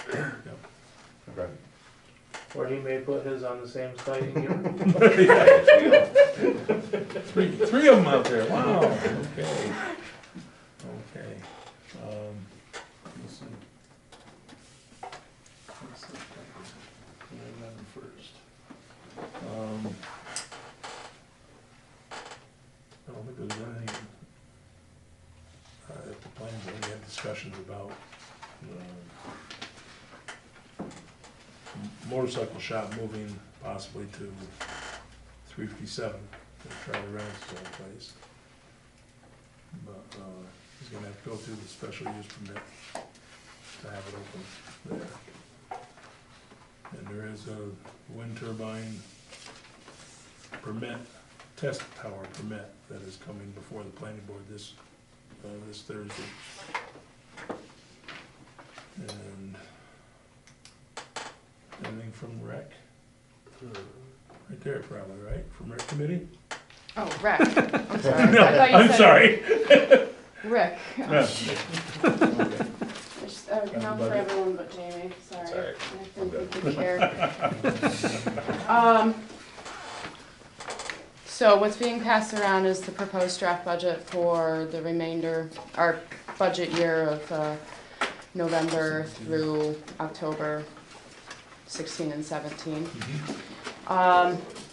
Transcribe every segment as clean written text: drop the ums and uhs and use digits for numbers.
Okay. Or he may put his on the same site and yours. Three of them out there, wow, okay. Okay. Let's see. First. I don't think there's anything, at the planning board, we had discussions about, motorcycle shop moving possibly to 357, at Charlie Reynolds' old place. But, he's gonna have to go through the special use permit to have it open there. And there is a wind turbine permit, test tower permit that is coming before the planning board this Thursday. And anything from rec? Right there probably, right? From rec committee? Oh, Rick. I'm sorry. No, I thought you I'm said sorry. Rick. Yeah. There's no for everyone but Jamie. Sorry. It's all right. I think we could share. So what's being passed around is the proposed draft budget for the remainder, our budget year of November through October 16 and 17.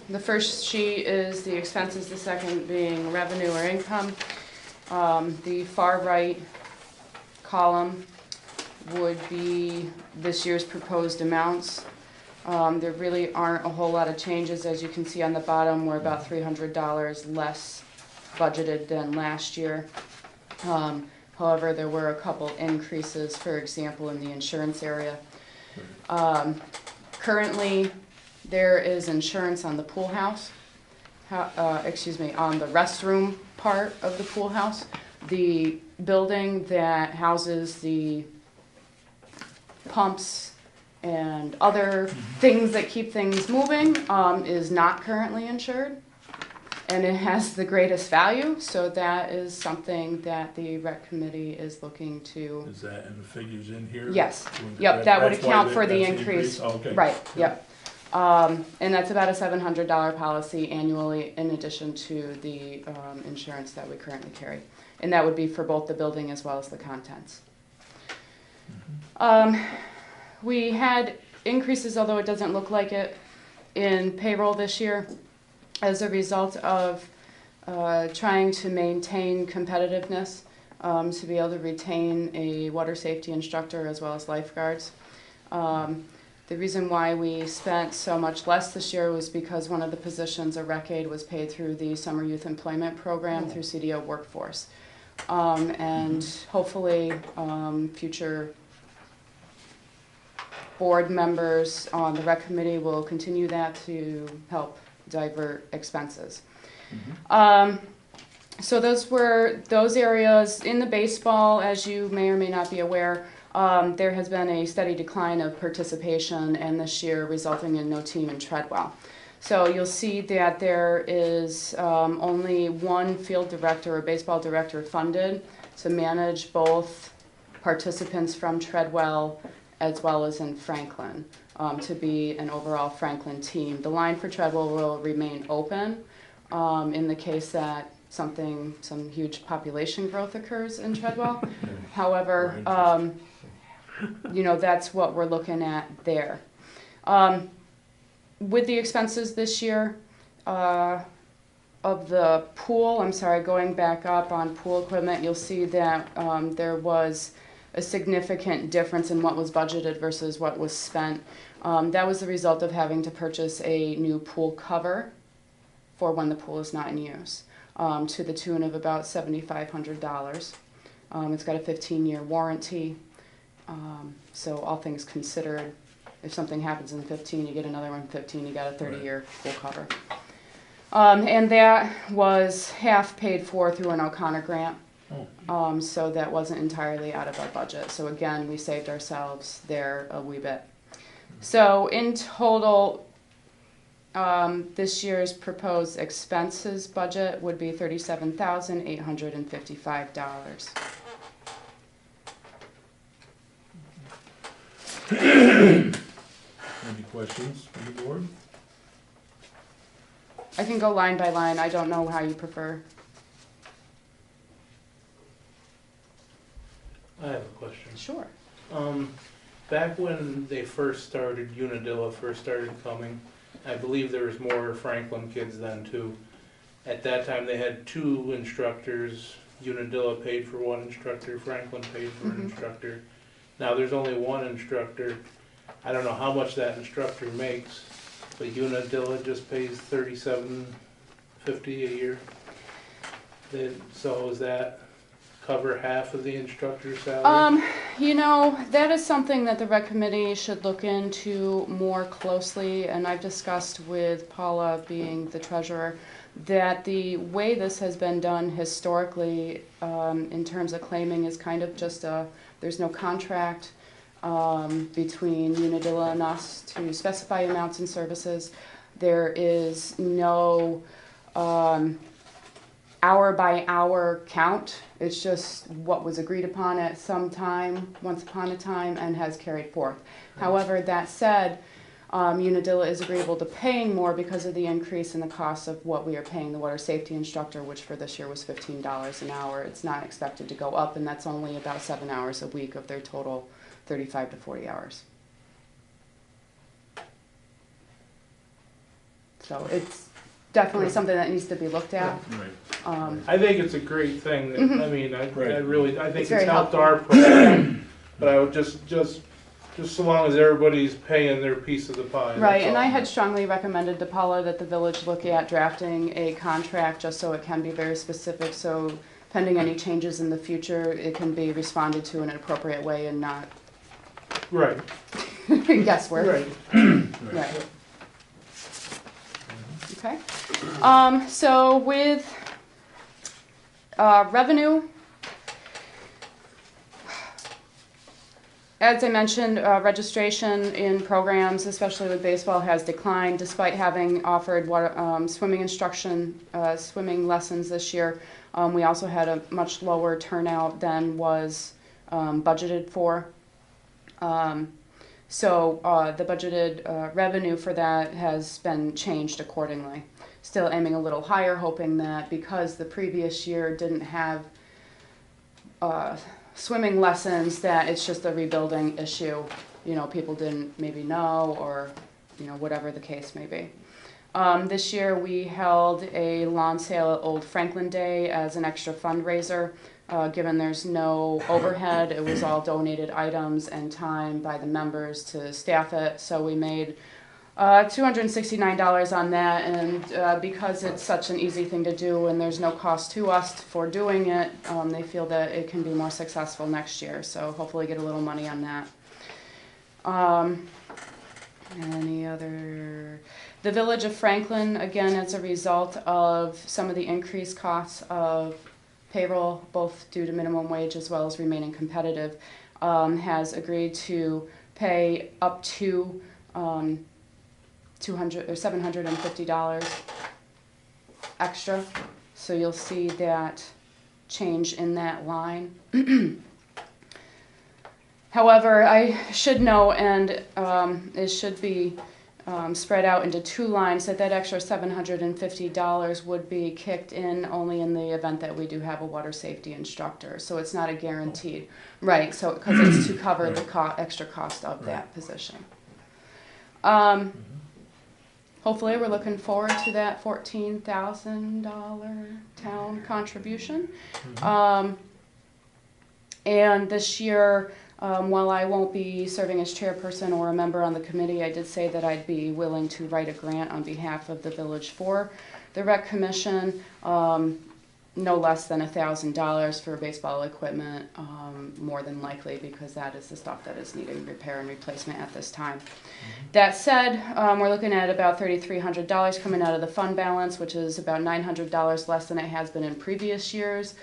The first sheet is the expenses, the second being revenue or income. The far right column would be this year's proposed amounts. There really aren't a whole lot of changes. As you can see on the bottom, we're about $300 less budgeted than last year. However, there were a couple increases, for example, in the insurance area. Currently, there is insurance on the pool house, on the restroom part of the pool house. The building that houses the pumps and other things that keep things moving is not currently insured, and it has the greatest value, so that is something that the rec committee is looking to. Is that in the figures in here? Yes, yep, that would account for the that's increase. Oh, okay. Right, yep. And that's about a $700 policy annually in addition to the insurance that we currently carry. And that would be for both the building as well as the contents. We had increases, although it doesn't look like it, in payroll this year as a result of trying to maintain competitiveness, to be able to retain a water safety instructor as well as lifeguards. The reason why we spent so much less this year was because one of the positions, a rec aide, was paid through the Summer Youth Employment Program through CDO Workforce. And hopefully future board members on the rec committee will continue that to help divert expenses. So those were those areas. In the baseball, as you may or may not be aware, there has been a steady decline of participation, and this year resulting in no team in Treadwell. So you'll see that there is only one field director or baseball director funded to manage both participants from Treadwell as well as in Franklin, to be an overall Franklin team. The line for Treadwell will remain open in the case that some huge population growth occurs in Treadwell. However, you know, that's what we're looking at there. With the expenses this year, of the pool, going back up on pool equipment, you'll see that there was a significant difference in what was budgeted versus what was spent. That was the result of having to purchase a new pool cover for when the pool is not in use, to the tune of about $7,500. It's got a 15-year warranty. So all things considered, if something happens in 15, you get another one in 15, you got a 30-year pool cover. And that was half paid for through an O'Connor grant. So that wasn't entirely out of our budget. So again, we saved ourselves there a wee bit. So in total, this year's proposed expenses budget would be $37,855. Any questions from the board? I can go line by line, I don't know how you prefer. I have a question. Sure. Back when they first started, Unadilla first started coming, I believe there was more Franklin kids then too. At that time, they had 2 instructors. Unadilla paid for 1 instructor, Franklin paid for an instructor. Now there's only 1 instructor. I don't know how much that instructor makes, but Unadilla just pays $37.50 a year. So does that cover half of the instructor's salary? You know, that is something that the rec committee should look into more closely, and I've discussed with Paula, being the treasurer, that the way this has been done historically, in terms of claiming, is kind of just there's no contract between Unadilla and us to specify amounts and services. There is no hour by hour count. It's just what was agreed upon at some time, once upon a time, and has carried forth. However, that said, Unadilla is agreeable to paying more because of the increase in the cost of what we are paying the water safety instructor, which for this year was $15 an hour. It's not expected to go up, and that's only about 7 hours a week of their total 35 to 40 hours. So it's definitely something that needs to be looked at. Right. I think it's a great thing. That, I mean, I think It's it's very helped helpful. our program. But I would just so long as everybody's paying their piece of the pie. Right, that's and all. I had strongly recommended to Paula that the village look at drafting a contract just so it can be very specific, so pending any changes in the future, it can be responded to in an appropriate way and not Right. guesswork. Right. Right. Okay. So with revenue, as I mentioned, registration in programs, especially with baseball, has declined despite having offered water, swimming instruction, swimming lessons this year. We also had a much lower turnout than was budgeted for. So the budgeted revenue for that has been changed accordingly. Still aiming a little higher, hoping that because the previous year didn't have swimming lessons, that it's just a rebuilding issue. You know, people didn't maybe know, or you know, whatever the case may be. This year we held a lawn sale at Old Franklin Day as an extra fundraiser. Given there's no overhead, it was all donated items and time by the members to staff it. So we made $269 on that, and because it's such an easy thing to do and there's no cost to us for doing it, they feel that it can be more successful next year. So hopefully get a little money on that. Any other? The Village of Franklin, again, as a result of some of the increased costs of payroll, both due to minimum wage as well as remaining competitive, has agreed to pay up to $200 or $750 extra. So you'll see that change in that line. However, I should know, and it should be spread out into 2 lines, that extra $750 would be kicked in only in the event that we do have a water safety instructor. So it's not a guaranteed, right? So because it's to cover the extra cost of that position. Hopefully, we're looking forward to that $14,000 town contribution. And this year, while I won't be serving as chairperson or a member on the committee, I did say that I'd be willing to write a grant on behalf of the village for the rec commission, no less than $1,000 for baseball equipment, more than likely, because that is the stuff that is needing repair and replacement at this time. That said, we're looking at about $3,300 coming out of the fund balance, which is about $900 less than it has been in previous years.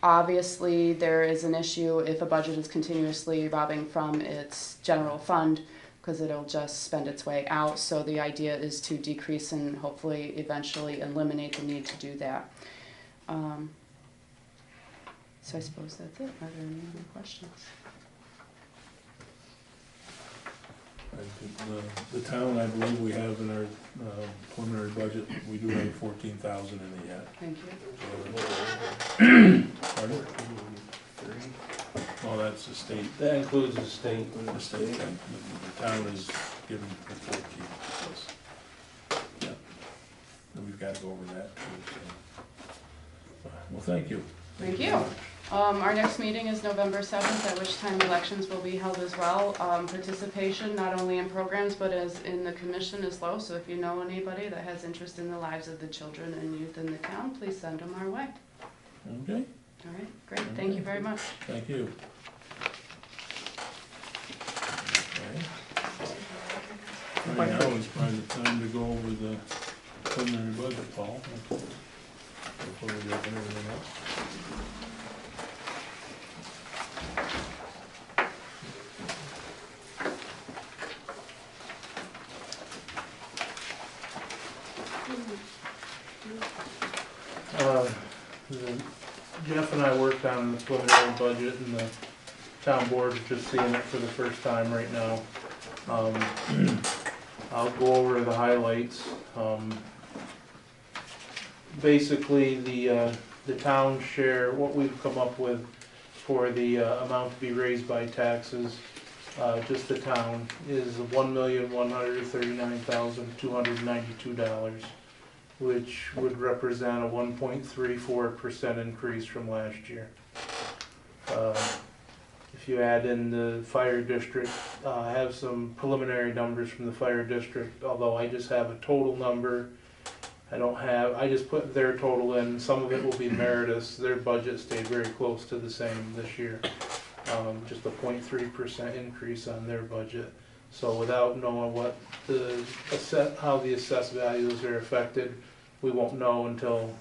Obviously, there is an issue if a budget is continuously robbing from its general fund, because it'll just spend its way out. So the idea is to decrease and hopefully eventually eliminate the need to do that. So I suppose that's it. Are there any other questions? The town, I believe we have in our preliminary budget, we do have 14,000 in it yet. Thank you. Pardon? Well, that's the state, That includes the state. the state, the town is given the 14. plus. Yeah. And we've got to go over that too, so. Well, thank you. Thank you. Our next meeting is November 7th, at which time elections will be held as well. Participation, not only in programs, but as in the commission is low, so if you know anybody that has interest in the lives of the children and youth in the town, please send them our way. Okay, All right, great, thank you very much. thank you. Okay. Right now is probably the time to go over the preliminary budget, Paul. Before we open everything up. Jeff and I worked on the preliminary budget, and the town board is just seeing it for the first time right now. I'll go over the highlights. Basically, the town share, what we've come up with for the amount to be raised by taxes, just the town, is $1,139,292, which would represent a 1.34% increase from last year. If you add in the fire district, I have some preliminary numbers from the fire district, although I just have a total number. I just put their total in. Some of it will be Meritus. Their budget stayed very close to the same this year. Just a 0.3% increase on their budget. So without knowing what how the assessed values are affected, we won't know until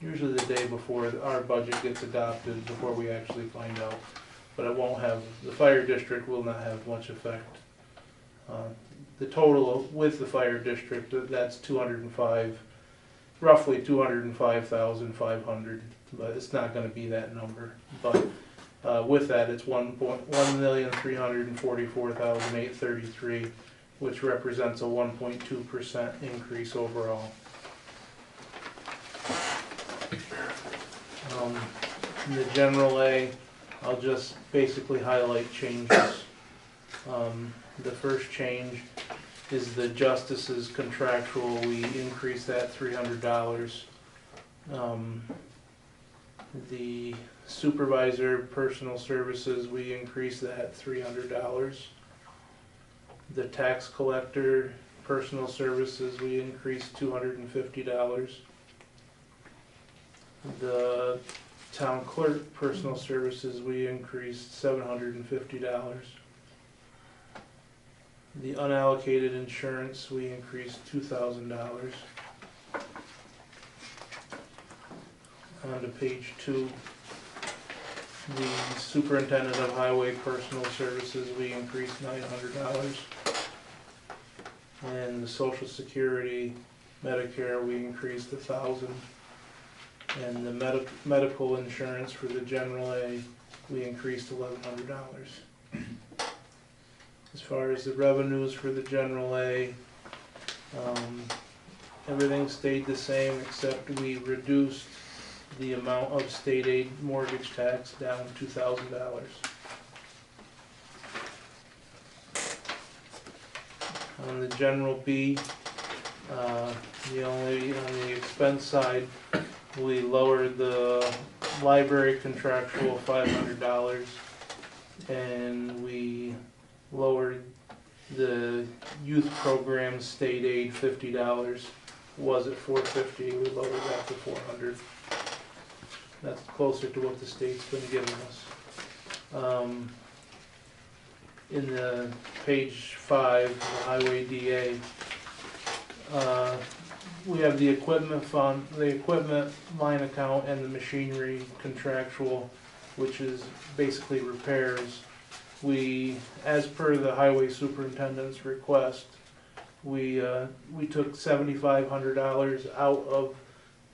usually the day before our budget gets adopted, before we actually find out. But it won't have, the fire district will not have much effect. The total with the fire district, that's roughly 205,500, but it's not gonna be that number. But with that, it's 1,344,833, which represents a 1.2% increase overall. In the general A, I'll just basically highlight changes. The first change is the justice's contractual. We increased that $300. The supervisor personal services, we increased that $300. The tax collector personal services, we increased $250. The town clerk personal services, we increased $750. The unallocated insurance, we increased $2,000. On to page 2, the superintendent of highway personal services, we increased $900. And the social security, Medicare, we increased $1,000. And the medical insurance for the general A, we increased $1,100. As far as the revenues for the general A, everything stayed the same, except we reduced the amount of state aid mortgage tax down $2,000. On the general B, on the expense side, we lowered the library contractual $500, and we lowered the youth program state aid $50. Was at $450, we lowered that to $400. That's closer to what the state's been giving us. In the page 5, the highway DA, we have the equipment fund, the equipment line account, and the machinery contractual, which is basically repairs. We, as per the highway superintendent's request, we took $7,500 out of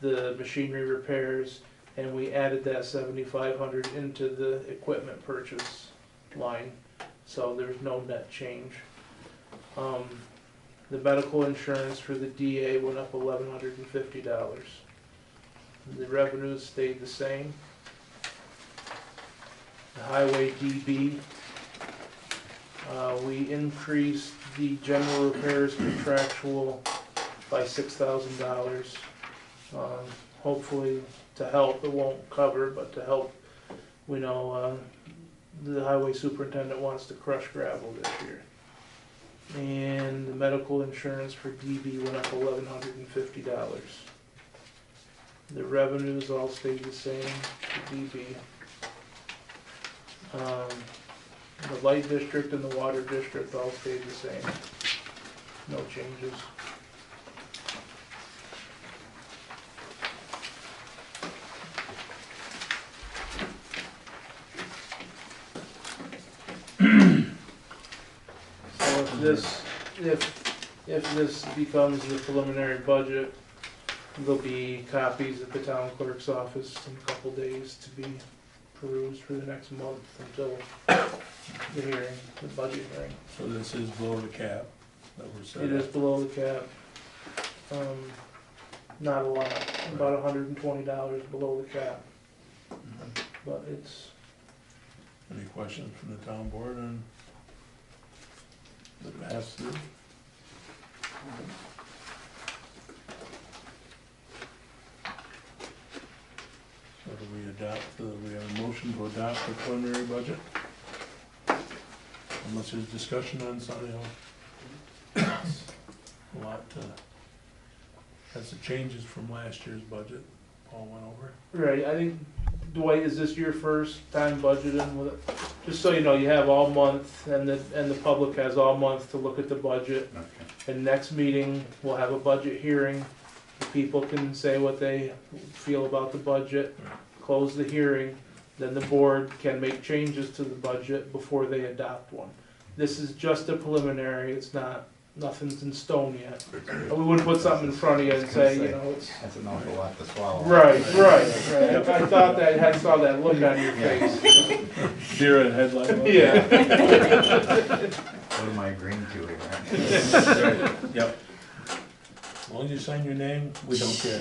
the machinery repairs, and we added that $7,500 into the equipment purchase line. So there's no net change. The medical insurance for the DA went up $1,150. The revenues stayed the same. The highway DB, we increased the general repairs contractual by $6,000. Hopefully to help, it won't cover, but to help, we know, the highway superintendent wants to crush gravel this year. And the medical insurance for DB went up $1,150. The revenues all stayed the same for DB. The light district and the water district all stayed the same. No changes. If this becomes the preliminary budget, there'll be copies at the town clerk's office in a couple days to be perused for the next month until the hearing, the budget hearing. So this is below the cap that we're setting? It is below the cap. Not a lot, about $120 below the cap, but it's, Any questions from the town board on the pass through? So do we have a motion to adopt the preliminary budget? Unless there's discussion on something else. A lot, has the changes from last year's budget, Paul went over. right, I think, Dwight, is this your first time budgeting with it? Just so you know, you have all month, and the public has all month to look at the budget. Okay. And next meeting, we'll have a budget hearing. The people can say what they feel about the budget, close the hearing, then the board can make changes to the budget before they adopt one. This is just a preliminary, it's not, nothing's in stone yet. And we wouldn't put something in front of you and say, you know, it's. That's an awful lot to swallow. Right. I thought that, I saw that look on your face. Deer in headlight. Yeah. What am I agreeing to here? Yep. As long as you sign your name, we don't care.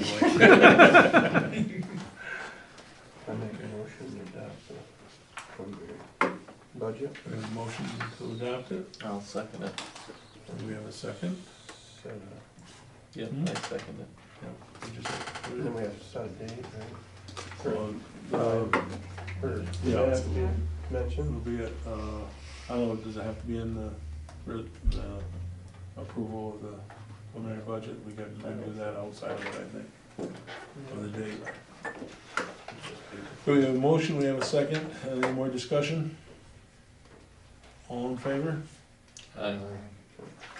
I make a motion to adopt the preliminary budget. We have a motion to adopt it. I'll second it. Do we have a second? Yeah, Hmm? I second it. Then we have to set a date, right? Or Yeah. does it have to be It'll mentioned? be at, I don't know, does it have to be in the approval of the preliminary budget? We can do that outside of it, I think, of the date. So we have a motion, we have a second, any more discussion? All in favor? Aye.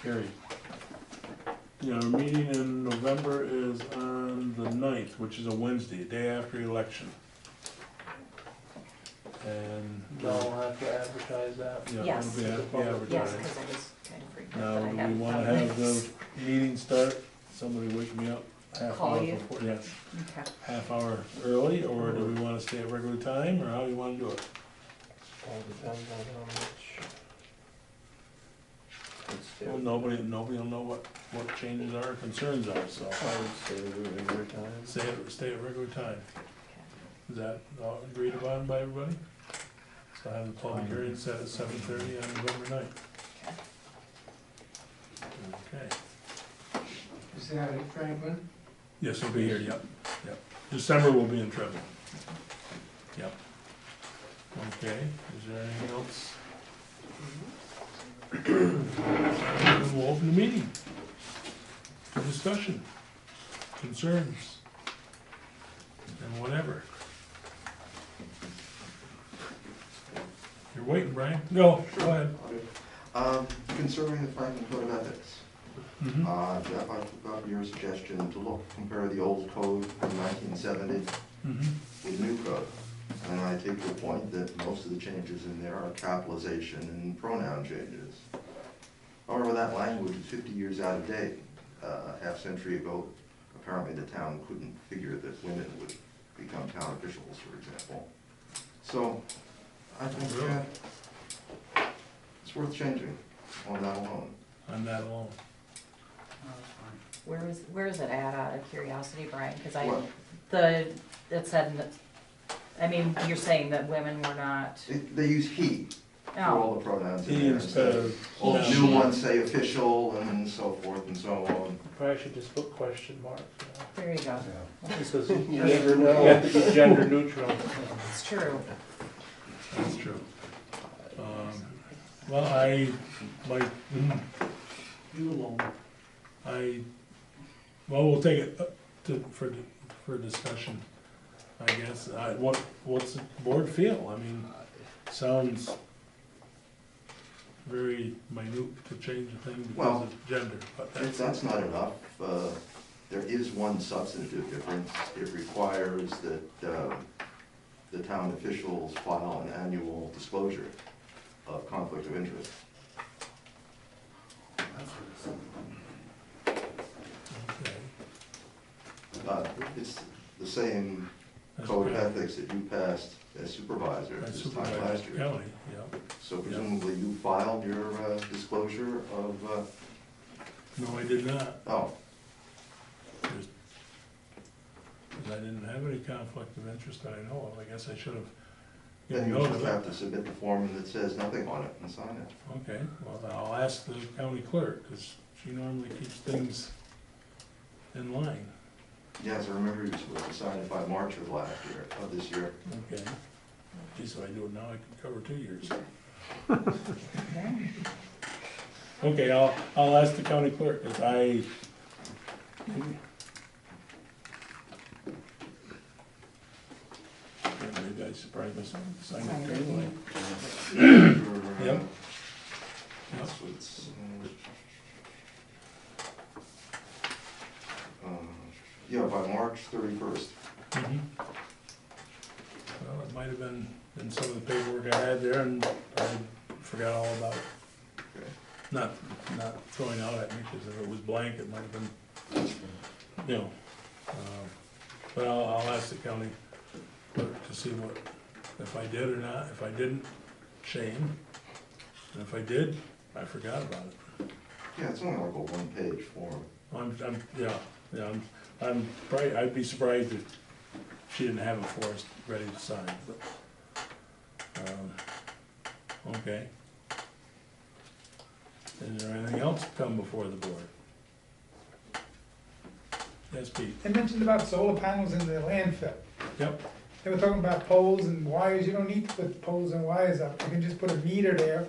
Carried. Yeah, our meeting in November is on the 9th, which is a Wednesday, day after election. And. No, I'll have to advertise that. Yeah, Yes. it'll be Yes, advertised. because I was kind of freaked out Now, that I do we hadn't wanna done have this. the meeting start, somebody wake me up half Call hour you? before, yes, Okay. half hour early, or do we wanna stay at regular time, or how do you wanna do it? All depends on how much. Well, nobody will know what changes are, or concerns are, so I would say we do it every time. stay at regular time. Is that all agreed upon by everybody? So have the public hearing set at 7:30 on November 9th. Okay. Is that in Franklin? Yes, he'll be here, yep. December will be in Trevor. Yep. Okay, is there anything else? We'll open the meeting. For discussion, concerns, and whatever. You're waiting, Brian? Go ahead. Concerning the Franklin Code of Ethics, Mhm. Jeff, I took up your suggestion to compare the old code from 1970 Mhm. with the new code. And I take your point that most of the changes in there are capitalization and pronoun changes. However, that language is 50 years out of date. Half century ago, apparently the town couldn't figure that women would become town officials, for example. So, I think Really? it's worth changing on that alone. on that alone. Where is it at, out of curiosity, Brian? Cause What? it said that, I mean, you're saying that women were not, They use he for all oh, the pronouns in He there. instead of, All the yeah. new ones say official and so forth and so on. Probably should just put question mark, there you go. This is, You never know. you have to be gender neutral. It's true. That's true. Well, I, like, You alone. well, we'll take it up for discussion, I guess. What's the board feel? I mean, sounds very minute to change a thing because Well, of gender, but If that's not enough, there is one substantive difference. It requires that the town officials file an annual disclosure of conflict of interest. okay. It's the same That's code of good. ethics that you passed as supervisor I this time supervise last the year. county, yeah. So presumably you filed your disclosure of, No, I did not. oh, Because I didn't have any conflict of interest that I know of. I guess I should have then given you note just of have it. to submit the form that says nothing on it and sign it. Okay, well, then I'll ask the county clerk, because she normally keeps things in line. Yes, I remember it was decided by March of this year. Okay. Geez, if I do it now, I can cover 2 years. Okay, I'll ask the county clerk, because maybe I surprised myself, signed it straight away. Yep. That's what's, yeah, by March 31st. Mhm. Well, it might have been in some of the paperwork I had there, and I forgot all about it. Okay. Not throwing out at me, because if it was blank, it might have been, you know. But I'll ask the county clerk to see what, if I did or not. If I didn't, shame. And if I did, I forgot about it. Yeah, it's only like a one-page form. I'm probably, I'd be surprised if she didn't have it for us ready to sign, but, okay. Is there anything else come before the board? Yes, Pete? They mentioned about solar panels in the landfill. Yep. They were talking about poles and wires. You don't need to put poles and wires up. You can just put a meter there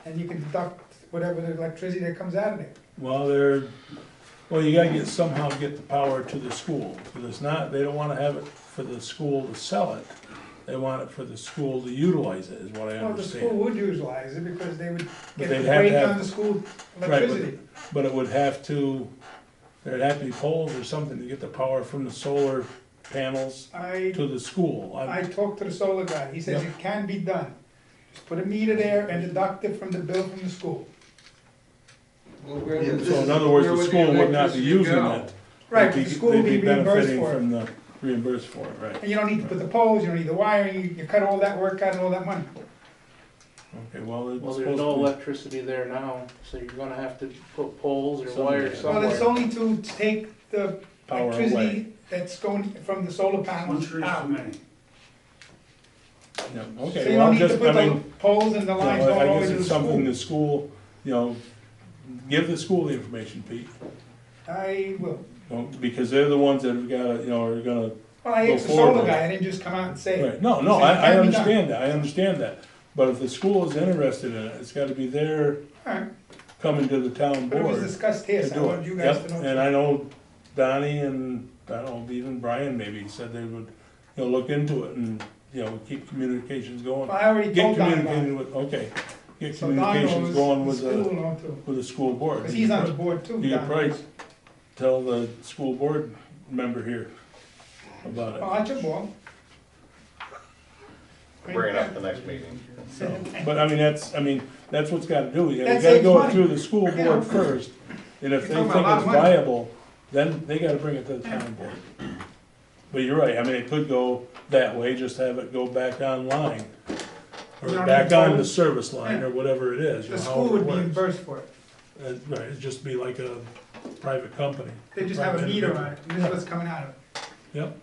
and you can deduct whatever the electricity that comes out of there. Well, you gotta somehow get the power to the school, because it's not, they don't wanna have it for the school to sell it. They want it for the school to utilize it, is what I Well, the school understand. would utilize it because they would get they'd the have to break have- on the school Right, electricity. But it would have to, there'd have to be poles or something to get the power from the solar panels I to the school. I talked to the solar guy. He says Yeah. it can be done. Just put a meter there and deduct it from the bill from the school. Well, where Yeah, would- So in other words, where the would school would not be electricity using go? it. Right, They'd but the school would be they'd reimbursed benefiting for it. from the, reimbursed for it, right. And you don't need to put the poles, you don't need the wiring, you cut all that work out and all that money. Okay, well, it's Well, supposed there's no to electricity there now, so you're gonna have to put poles or Somewhere. wires Well, it's somewhere. only to take the Power away. electricity that's going from the solar panels out. be, yeah, So okay, you well, don't need to just, put I the mean, poles and the lines you know, going all I the way guess to the it's something school. the school, you know, give the school the information, Pete. I will. Because they're the ones that have gotta, you know, are gonna, Well, I Go asked the forward solar with guy, it. I didn't just come out and say it. right, no, He said it I can be done. understand that. But if the school is interested in it, it's gotta be their Alright, coming to the town but it was board discussed to here, so I do wanted it. you guys Yep, to know. and I know Donnie and, I don't know, even Brian maybe said they would, you know, look into it and, you know, keep communications going. Well, I already Get told Don about communicating it. with, okay, get So Don communications knows, going the with school the, know too. with the school board. Because he's on the board too, You could Don. probably tell the school board member here about Well, it. that's your ball. Bring it up the next meeting. But I mean, that's what's gotta do, you That gotta saves go money. through the school Yeah. board first. And if they You're think talking about a lot it's of money. viable, then they gotta bring it to the town board. But you're right, I mean, it could go that way, just have it go back online. Or You don't back need on the poles. service line, Yeah. or whatever it is, you The know, school however it would be works. reimbursed for it. Right, it'd just be like a private company. They just have a Private meter individual. on it, this is what's coming out of it. Yep,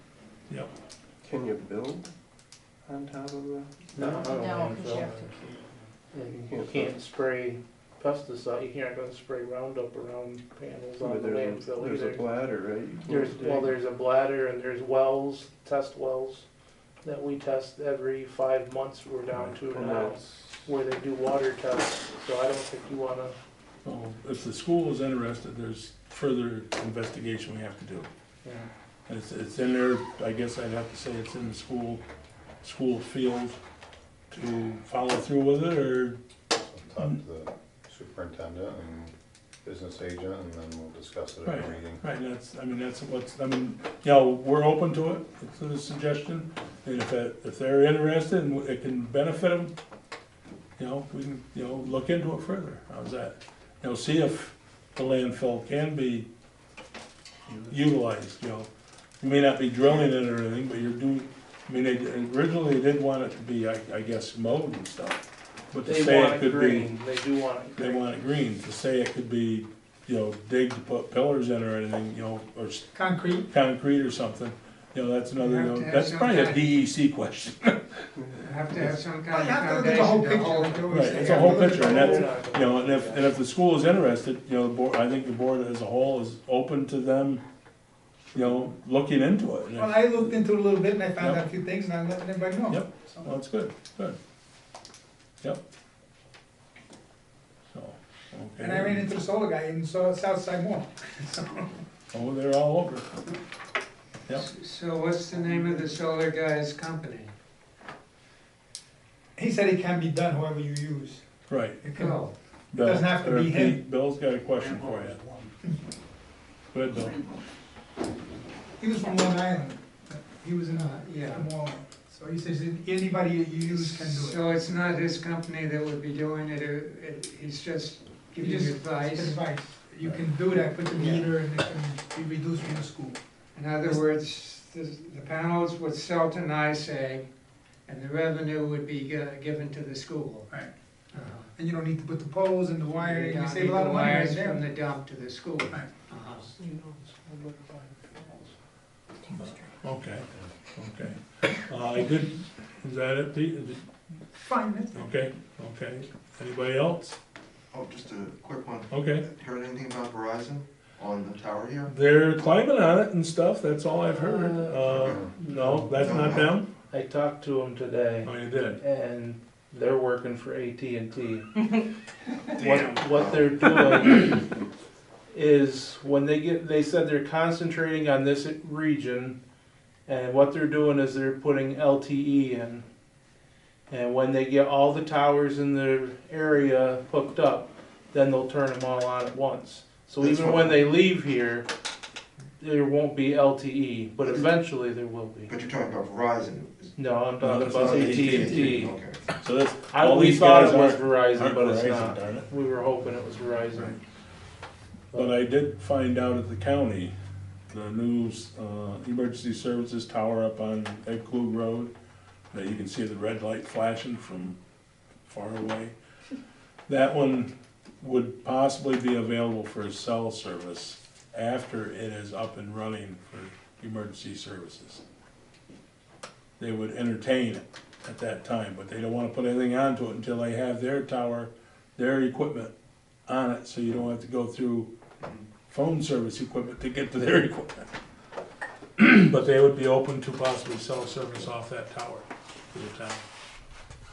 yep. Can you build on top of the? No, No, 'cause you have to You can't spray pesticide, you can't gonna spray Roundup around panels on But the there's landfill a either. bladder, right? You can't There's, well, dig. there's a bladder and there's wells, test wells, that we test every 5 months we're down to And now, that's, where they do water tests, so I don't think you wanna, So if the school is interested, there's further investigation we have to do. you know. And it's in there, I guess I'd have to say it's in the school field to follow through with it, or, Talk to the superintendent and business agent, and then we'll discuss it at Right. the meeting. right, that's what's, you know, we're open to it, to the suggestion. And if they're interested and it can benefit them, you know, we can, you know, look into it further. How's that? You know, see if the landfill can be utilized, you know. You may not be drilling it or anything, but you're doing, I mean, they originally did want it to be, I guess, mowed and stuff. But to They say want it it could be, green, they do want it they green. want it green, to say it could be, you know, dig to put pillars in or anything, you know, or Concrete, concrete or something, you know, that's another, You you have know, to have that's some probably a kind- DEC question. Have to have some well, kind you of have to look at the whole foundation to picture, hold. like you always Right, say. it's You a have whole to look at picture, the and whole- that's, you know, and if the school is interested, you know, the board, I think the board as a whole is open to them, you know, looking into it. And if- Well, I looked into it a little bit and I found Yep. out a few things and I'm letting everybody know. Yep. So- Well, that's good, good. Yep. So, okay. And I ran into the solar guy in Southside Mall. So, Oh, they're all over. Yep. So what's the name of the solar guy's company? he said it can be done however you use. Right. It can, Oh, Bill, Doesn't have to or be him. Pete, Bill's got a question for you. Go ahead, Bill. he was from Long Island. He was in yeah. from Walnut. So he says anybody you use can do it. So it's not his company that would be doing it, he's just giving Just advice? Advice. You can do that, put the Yeah. meter and it can be reduced from the school. In other words, the panels would sell to NICEAG, and the revenue would be given to the school. Right. Uh-huh. And you don't need to put the poles and the You wiring, you don't save need a lot the of money right wires from there. the dump to the school. Right. Uh-huh. Okay, okay. I did, is that it, Pete? Is it- Fine, that's Okay, okay. Anybody else? Oh, just a quick one. Okay. Heard anything about Verizon on the tower here? They're climbing on it and stuff, that's all I've heard. No, that's not them? I talked to them today, Oh, you did? and they're working for AT&T. What they're doing is, when they said they're concentrating on this region, and what they're doing is they're putting LTE in. And when they get all the towers in the area hooked up, then they'll turn them all on at once. So That's even what- when they leave here, there won't be LTE, but eventually there will be. But you're talking about Verizon. No, I'm No, talking that's about not AT&T. Okay. So that's, I, all we these thought guys it was aren't Verizon, but it's Verizon, not. darn it. We were hoping it was Verizon. Right. But I did find out at the county, the news, emergency services tower up on Ed Klug Road, that you can see the red light flashing from far away. That one would possibly be available for cell service after it is up and running for emergency services. They would entertain it at that time, but they don't wanna put anything onto it until they have their tower, their equipment on it, so you don't have to go through phone service equipment to get to their equipment. But they would be open to possibly cell service off that tower for the town.